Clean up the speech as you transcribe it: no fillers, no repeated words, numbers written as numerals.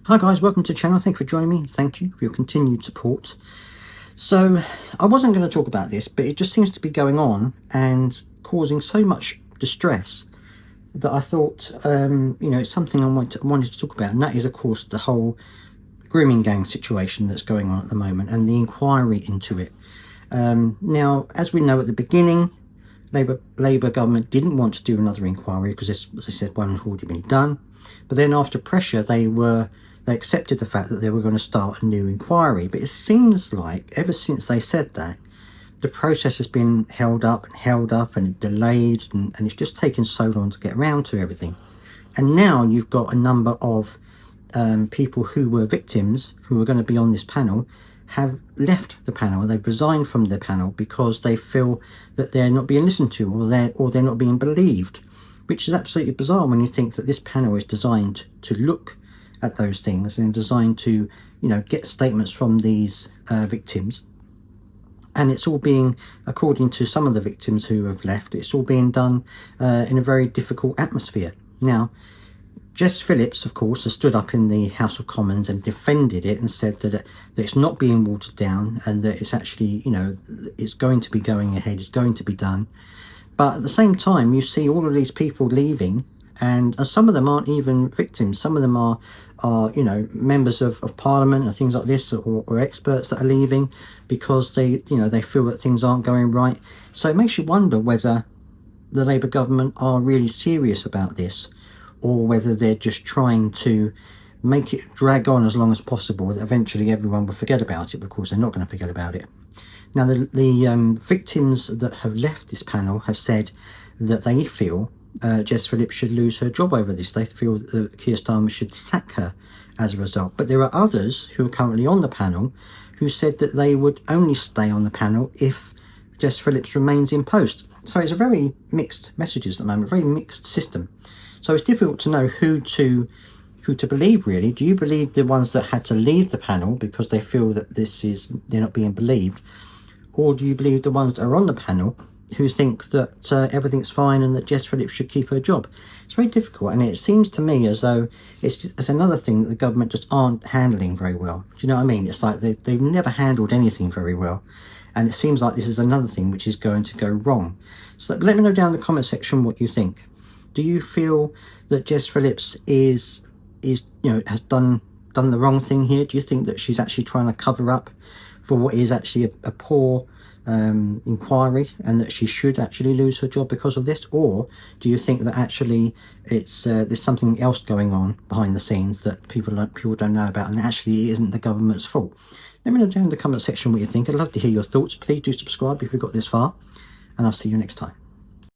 Hi guys, welcome to the channel. Thank you for joining me. Thank you for your continued support. So I wasn't going to talk about this, but it just seems to be going on and causing so much distress that I thought, it's something I wanted to talk about. And that is, of course, the whole grooming gang situation that's going on at the moment and the inquiry into it. Now, as we know at the beginning, Labour government didn't want to do another inquiry because, as I said, one had already been done. But then after pressure, they accepted the fact that they were going to start a new inquiry. But it seems like ever since they said that, the process has been held up and delayed, and it's just taken so long to get around to everything. And now you've got a number of people who were victims who were going to be on this panel have left the panel. They've resigned from the panel because they feel that they're not being listened to, or they're not being believed, which is absolutely bizarre when you think that this panel is designed to look at those things and designed to, get statements from these victims. And it's all being, according to some of the victims who have left, it's all being done in a very difficult atmosphere. Now, Jess Phillips, of course, has stood up in the House of Commons and defended it and said that it's not being watered down and that it's actually, it's going to be going ahead, it's going to be done. But at the same time, you see all of these people leaving, and some of them aren't even victims. Some of them are members of Parliament and things like this, or experts that are leaving because they feel that things aren't going right. So it makes you wonder whether the Labour government are really serious about this, or whether they're just trying to make it drag on as long as possible, that eventually everyone will forget about it. But of course, they're not going to forget about it. Now, the victims that have left this panel have said that they feel Jess Phillips should lose her job over this. They feel that Keir Starmer should sack her as a result. But there are others who are currently on the panel who said that they would only stay on the panel if Jess Phillips remains in post. So it's a very mixed messages at the moment, a very mixed system. So it's difficult to know who to believe, really. Do you believe the ones that had to leave the panel because they feel that they're not being believed? Or do you believe the ones that are on the panel who think that everything's fine and that Jess Phillips should keep her job? It's very difficult, and it seems to me as though it's another thing that the government just aren't handling very well. Do you know what I mean? It's like they've never handled anything very well, and it seems like this is another thing which is going to go wrong. So let me know down in the comment section what you think. Do you feel that Jess Phillips has done the wrong thing here? Do you think that she's actually trying to cover up for what is actually a poor inquiry, and that she should actually lose her job because of this? Or do you think that actually it's there's something else going on behind the scenes that people don't know about, and actually it isn't the government's fault? Let me know down in the comment section what you think. I'd love to hear your thoughts. Please do subscribe if you've got this far, and I'll see you next time.